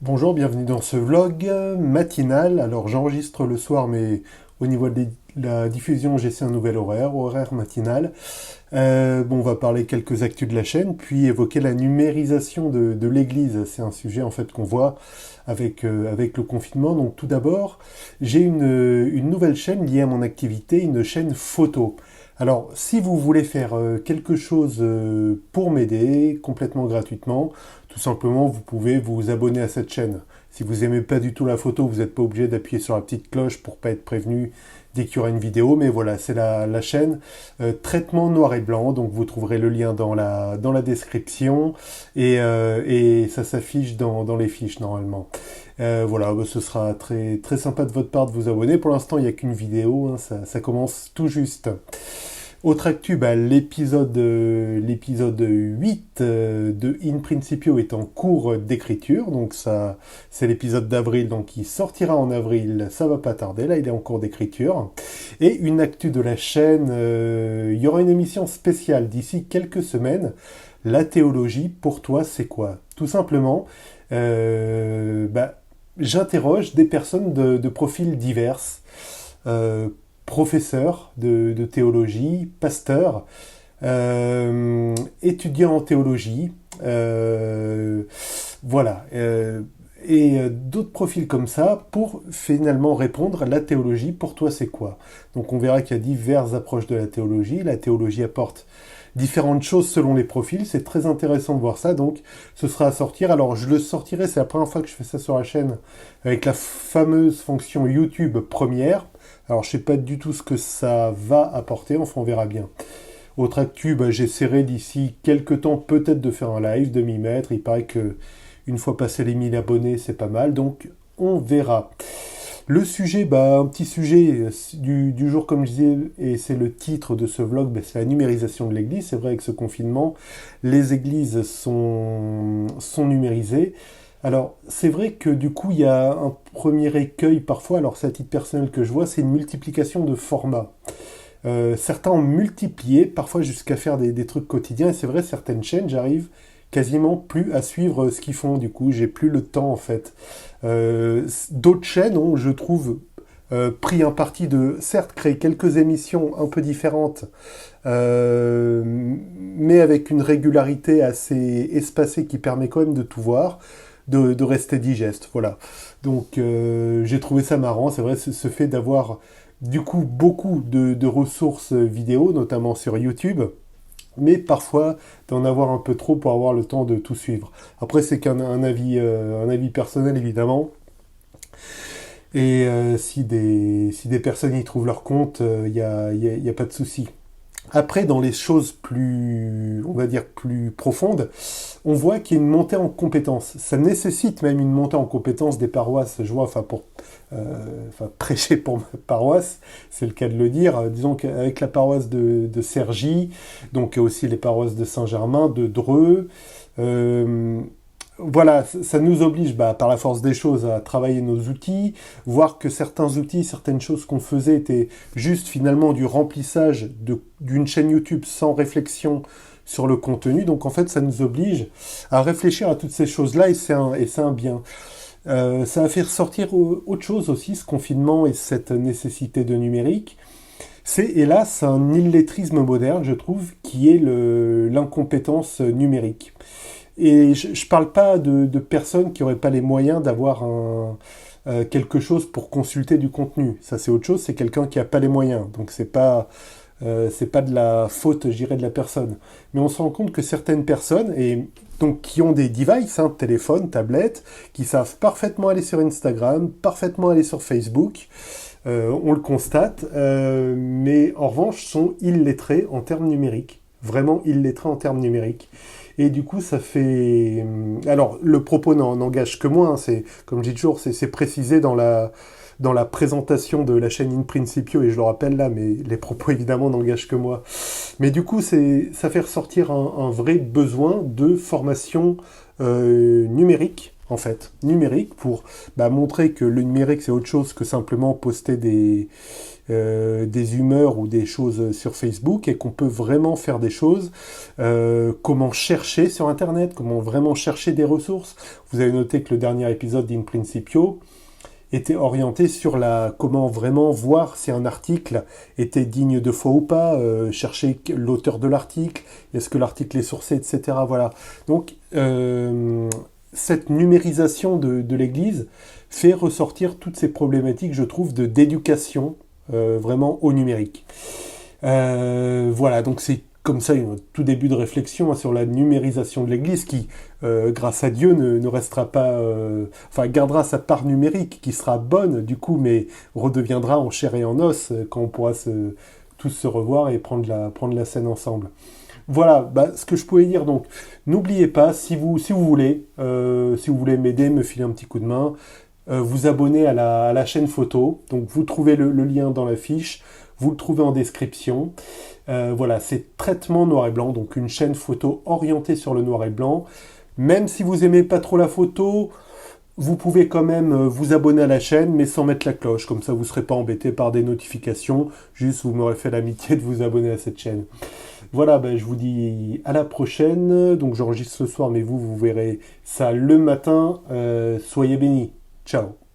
Bonjour, bienvenue dans ce vlog matinal. Alors j'enregistre le soir, mais au niveau de la diffusion, j'essaie un nouvel horaire matinal. On va parler quelques actus de la chaîne, puis évoquer la numérisation de l'Église. C'est un sujet en fait qu'on voit avec le confinement. Donc tout d'abord, j'ai une nouvelle chaîne liée à mon activité, une chaîne photo. Alors, si vous voulez faire quelque chose pour m'aider complètement gratuitement, tout simplement, vous pouvez vous abonner à cette chaîne. Si vous aimez pas du tout la photo, vous n'êtes pas obligé d'appuyer sur la petite cloche pour pas être prévenu dès qu'il y aura une vidéo. Mais voilà, c'est la chaîne Traitement Noir et Blanc. Donc vous trouverez le lien dans la description et ça s'affiche dans les fiches normalement. Voilà, ce sera très, très sympa de votre part de vous abonner. Pour l'instant, il n'y a qu'une vidéo, hein, ça commence tout juste. Autre actu, l'épisode 8 de In Principio est en cours d'écriture, donc ça c'est l'épisode d'avril, donc il sortira en avril, ça va pas tarder, là il est en cours d'écriture. Et une actu de la chaîne, il y aura une émission spéciale d'ici quelques semaines, la théologie, pour toi c'est quoi? Tout simplement, euh, bah, j'interroge des personnes de profils divers, euh, professeur de théologie, pasteur, étudiant en théologie, euh, voilà, et d'autres profils comme ça pour finalement répondre la théologie, pour toi c'est quoi? Donc on verra qu'il y a diverses approches de la théologie apporte différentes choses selon les profils, c'est très intéressant de voir ça, donc ce sera à sortir. Alors je le sortirai, c'est la première fois que je fais ça sur la chaîne, avec la fameuse fonction YouTube première. Alors je sais pas du tout ce que ça va apporter, enfin on verra bien. Autre actu, j'essaierai d'ici quelques temps peut-être de faire un live, de m'y mettre, il paraît que une fois passé les 1000 abonnés c'est pas mal, donc on verra. Le sujet, un petit sujet du jour comme je disais, et c'est le titre de ce vlog, c'est la numérisation de l'église. C'est vrai avec ce confinement, les églises sont numérisées. Alors c'est vrai que du coup il y a un premier écueil parfois, alors c'est à titre personnel que je vois, c'est une multiplication de formats. Certains ont multiplié, parfois jusqu'à faire des trucs quotidiens, et c'est vrai certaines chaînes, j'arrive quasiment plus à suivre ce qu'ils font, du coup j'ai plus le temps en fait. D'autres chaînes ont, je trouve, pris un parti de, certes, créer quelques émissions un peu différentes, mais avec une régularité assez espacée qui permet quand même de tout voir, de rester digeste, voilà. Donc j'ai trouvé ça marrant, c'est vrai, ce fait d'avoir du coup beaucoup de ressources vidéo, notamment sur YouTube, mais parfois d'en avoir un peu trop pour avoir le temps de tout suivre. Après, c'est qu'un un avis personnel, évidemment. Et si des personnes y trouvent leur compte, y a pas de souci. Après, dans les choses plus, on va dire, plus profondes, on voit qu'il y a une montée en compétences. Ça nécessite même une montée en compétences des paroisses. Je vois, prêcher pour ma paroisse, c'est le cas de le dire. Disons qu'avec la paroisse de Cergy, donc aussi les paroisses de Saint-Germain, de Dreux, euh, voilà, ça nous oblige, par la force des choses, à travailler nos outils, voir que certains outils, certaines choses qu'on faisait étaient juste finalement du remplissage d'une chaîne YouTube sans réflexion sur le contenu. Donc en fait, ça nous oblige à réfléchir à toutes ces choses-là et c'est un bien. Ça a fait ressortir autre chose aussi, ce confinement et cette nécessité de numérique. C'est hélas un illettrisme moderne, je trouve, qui est l'incompétence numérique. Et je ne parle pas de personnes qui n'auraient pas les moyens d'avoir quelque chose pour consulter du contenu. Ça, c'est autre chose, c'est quelqu'un qui n'a pas les moyens. Donc, c'est pas de la faute, je dirais, de la personne. Mais on se rend compte que certaines personnes, et donc qui ont des devices, hein, téléphones, tablettes, qui savent parfaitement aller sur Instagram, parfaitement aller sur Facebook, on le constate, mais en revanche sont illettrés en termes numériques. Vraiment illettrés en termes numériques. Et du coup, ça fait... Alors, le propos n'engage que moi, hein, c'est, comme je dis toujours, c'est précisé dans la présentation de la chaîne In Principio, et je le rappelle là, mais les propos évidemment n'engagent que moi. Mais du coup, ça fait ressortir un vrai besoin de formation numérique, en fait, numérique, pour montrer que le numérique c'est autre chose que simplement poster des humeurs ou des choses sur Facebook et qu'on peut vraiment faire des choses. Comment chercher sur Internet, comment vraiment chercher des ressources. Vous avez noté que le dernier épisode d'In Principio était orienté sur comment vraiment voir si un article était digne de foi ou pas, chercher l'auteur de l'article, est-ce que l'article est sourcé, etc. Voilà. Donc, cette numérisation de l'Église fait ressortir toutes ces problématiques, je trouve, d'éducation vraiment au numérique. Voilà, donc c'est comme ça un tout début de réflexion sur la numérisation de l'Église qui, grâce à Dieu, ne restera pas... gardera sa part numérique qui sera bonne du coup, mais redeviendra en chair et en os quand on pourra tous se revoir et prendre la scène ensemble. Voilà, ce que je pouvais dire. Donc, n'oubliez pas, si vous voulez m'aider, me filer un petit coup de main, vous abonner à la chaîne photo. Donc, vous trouvez le lien dans la fiche. Vous le trouvez en description. Voilà, c'est traitement noir et blanc, donc une chaîne photo orientée sur le noir et blanc. Même si vous aimez pas trop la photo, vous pouvez quand même vous abonner à la chaîne, mais sans mettre la cloche. Comme ça, vous ne serez pas embêté par des notifications. Juste, vous m'aurez fait l'amitié de vous abonner à cette chaîne. Voilà, je vous dis à la prochaine. Donc, j'enregistre ce soir, mais vous verrez ça le matin. Soyez bénis. Ciao.